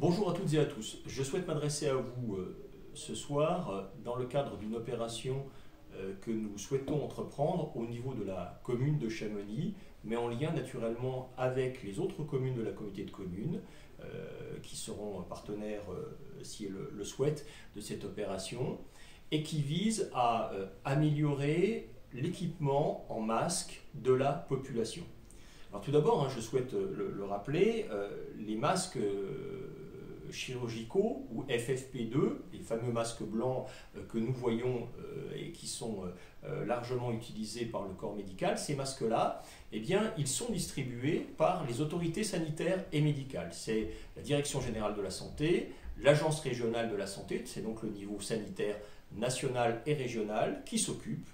Bonjour à toutes et à tous. Je souhaite m'adresser à vous ce soir dans le cadre d'une opération que nous souhaitons entreprendre au niveau de la commune de Chamonix, mais en lien naturellement avec les autres communes de la communauté de communes qui seront partenaires, si elles le souhaitent, de cette opération et qui vise à améliorer l'équipement en masques de la population. Alors tout d'abord, je souhaite le rappeler, les masques chirurgicaux ou FFP2, les fameux masques blancs que nous voyons et qui sont largement utilisés par le corps médical, ces masques-là, eh bien, ils sont distribués par les autorités sanitaires et médicales. C'est la Direction générale de la santé, l'Agence régionale de la santé, c'est donc le niveau sanitaire national et régional qui s'occupe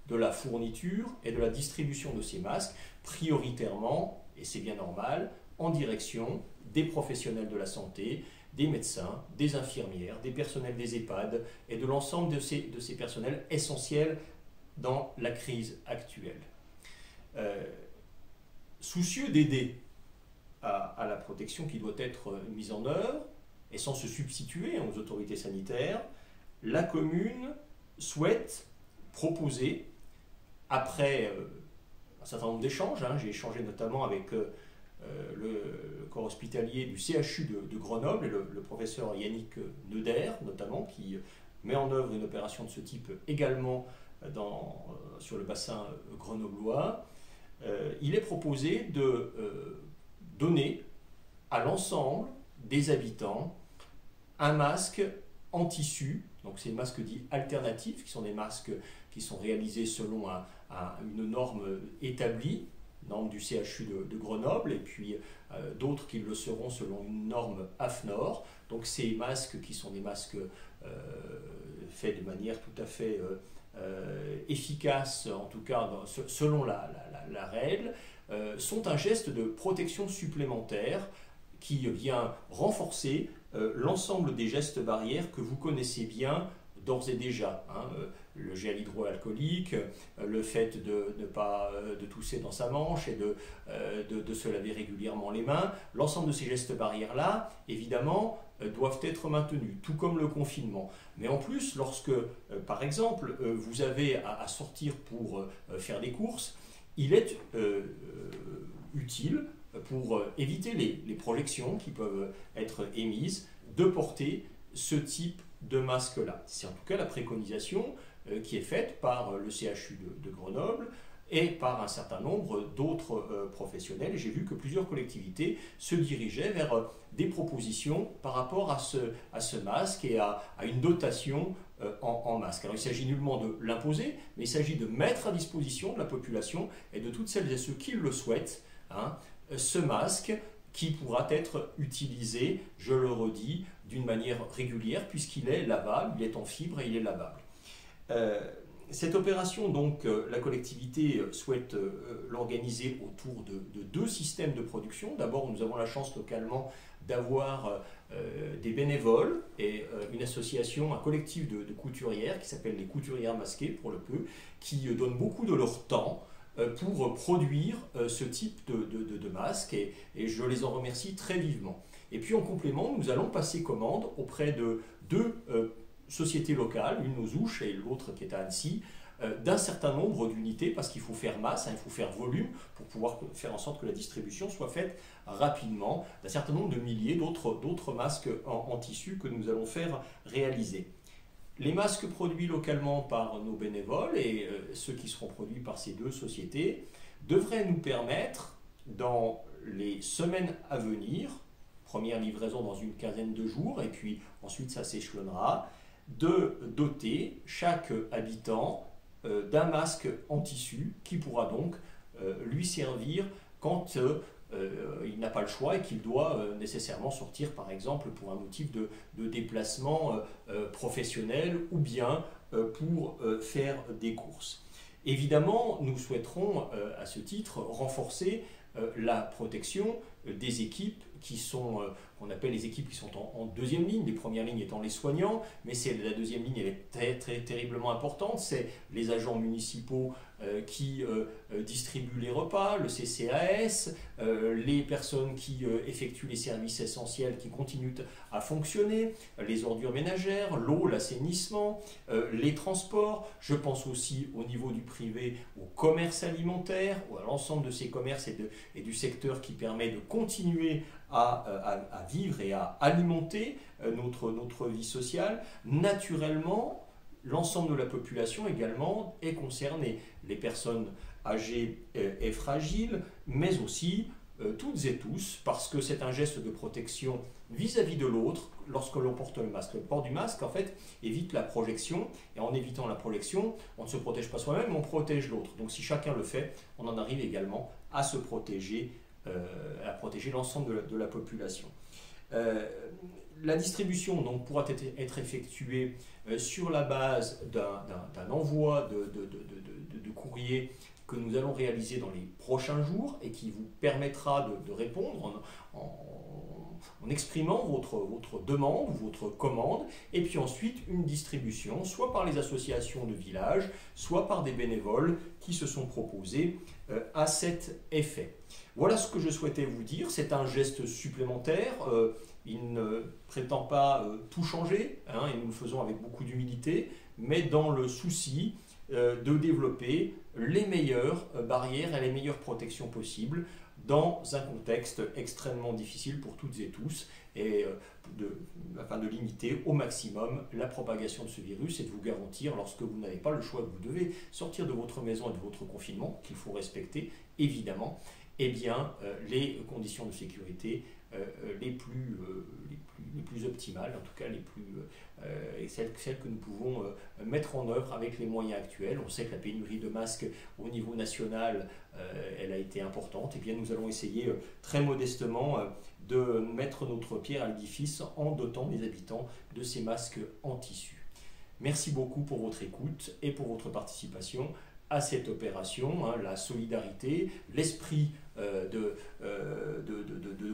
de la fourniture et de la distribution de ces masques, prioritairement, et c'est bien normal, en direction des professionnels de la santé, des médecins, des infirmières, des personnels des EHPAD et de l'ensemble de ces personnels essentiels dans la crise actuelle. Soucieux d'aider à la protection qui doit être mise en œuvre et sans se substituer aux autorités sanitaires, la commune souhaite proposer, après un certain nombre d'échanges, j'ai échangé notamment avec le corps hospitalier du CHU de Grenoble et le professeur Yannick Neuder notamment, qui met en œuvre une opération de ce type également sur le bassin grenoblois. Il est proposé de donner à l'ensemble des habitants un masque en tissu, donc c'est des masques dits alternatifs, qui sont des masques qui sont réalisés selon une norme établie, norme du CHU de Grenoble, et puis d'autres qui le seront selon une norme AFNOR. Donc ces masques qui sont des masques faits de manière tout à fait efficace, en tout cas selon la règle, sont un geste de protection supplémentaire qui vient renforcer l'ensemble des gestes barrières que vous connaissez bien d'ores et déjà. Le gel hydroalcoolique, le fait de ne pas de tousser dans sa manche et de se laver régulièrement les mains. L'ensemble de ces gestes barrières-là, évidemment, doivent être maintenus, tout comme le confinement. Mais en plus, lorsque, par exemple, vous avez à sortir pour faire des courses, il est utile, pour éviter les projections qui peuvent être émises, de porter ce type de masque-là. C'est en tout cas la préconisation qui est faite par le CHU de Grenoble et par un certain nombre d'autres professionnels. J'ai vu que plusieurs collectivités se dirigeaient vers des propositions par rapport à ce masque et à une dotation en masque. Alors il s'agit nullement de l'imposer, mais il s'agit de mettre à disposition de la population et de toutes celles et ceux qui le souhaitent, ce masque qui pourra être utilisé, je le redis, d'une manière régulière puisqu'il est lavable, il est en fibre et il est lavable. Cette opération, donc, la collectivité souhaite l'organiser autour de deux systèmes de production. D'abord, nous avons la chance localement d'avoir des bénévoles et une association, un collectif de couturières qui s'appelle les Couturières Masquées, pour le peu, qui donnent beaucoup de leur temps pour produire ce type de masque et je les en remercie très vivement. Et puis en complément, nous allons passer commande auprès de deux sociétés locales, une aux Ouches et l'autre qui est à Annecy, d'un certain nombre d'unités parce qu'il faut faire masse, il faut faire volume pour pouvoir faire en sorte que la distribution soit faite rapidement, d'un certain nombre de milliers d'autres masques en tissu que nous allons faire réaliser. Les masques produits localement par nos bénévoles et ceux qui seront produits par ces deux sociétés devraient nous permettre, dans les semaines à venir, première livraison dans une quinzaine de jours, et puis ensuite ça s'échelonnera, de doter chaque habitant d'un masque en tissu qui pourra donc lui servir quand il n'a pas le choix et qu'il doit nécessairement sortir, par exemple, pour un motif de déplacement professionnel ou bien pour faire des courses. Évidemment, nous souhaiterons à ce titre renforcer la protection des équipes qui sont, qu'on appelle les équipes qui sont en deuxième ligne, les premières lignes étant les soignants, mais c'est la deuxième ligne, elle est très terriblement importante, c'est les agents municipaux qui distribuent les repas, le CCAS, les personnes qui effectuent les services essentiels qui continuent à fonctionner, les ordures ménagères, l'eau, l'assainissement, les transports. Je pense aussi au niveau du privé, au commerce alimentaire, ou à l'ensemble de ces commerces et du secteur qui permet de continuer à vivre et à alimenter notre vie sociale. Naturellement, l'ensemble de la population également est concernée. Les personnes âgées et fragiles, mais aussi toutes et tous, parce que c'est un geste de protection vis-à-vis de l'autre lorsque l'on porte le masque. Le port du masque, en fait, évite la projection, et en évitant la projection, on ne se protège pas soi-même, mais on protège l'autre. Donc si chacun le fait, on en arrive également à se protéger, à protéger l'ensemble de la population. La distribution donc, pourra être effectuée sur la base d'un envoi de courrier que nous allons réaliser dans les prochains jours et qui vous permettra de répondre en exprimant votre demande, votre commande, et puis ensuite une distribution, soit par les associations de village, soit par des bénévoles qui se sont proposés à cet effet. Voilà ce que je souhaitais vous dire. C'est un geste supplémentaire. Il ne prétend pas tout changer, hein, et nous le faisons avec beaucoup d'humilité, mais dans le souci de développer les meilleures barrières et les meilleures protections possibles dans un contexte extrêmement difficile pour toutes et tous, et afin de limiter au maximum la propagation de ce virus et de vous garantir, lorsque vous n'avez pas le choix, que vous devez sortir de votre maison et de votre confinement, qu'il faut respecter évidemment, eh bien, les conditions de sécurité les plus optimales, en tout cas et celles que nous pouvons mettre en œuvre avec les moyens actuels. On sait que la pénurie de masques au niveau national, elle a été importante. Et bien, nous allons essayer très modestement de mettre notre pierre à l'édifice en dotant les habitants de ces masques en tissu. Merci beaucoup pour votre écoute et pour votre participation à cette opération. La solidarité, l'esprit de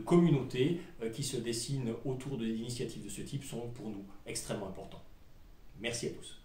communauté qui se dessine autour d'initiatives de ce type sont pour nous extrêmement importants. Merci à tous.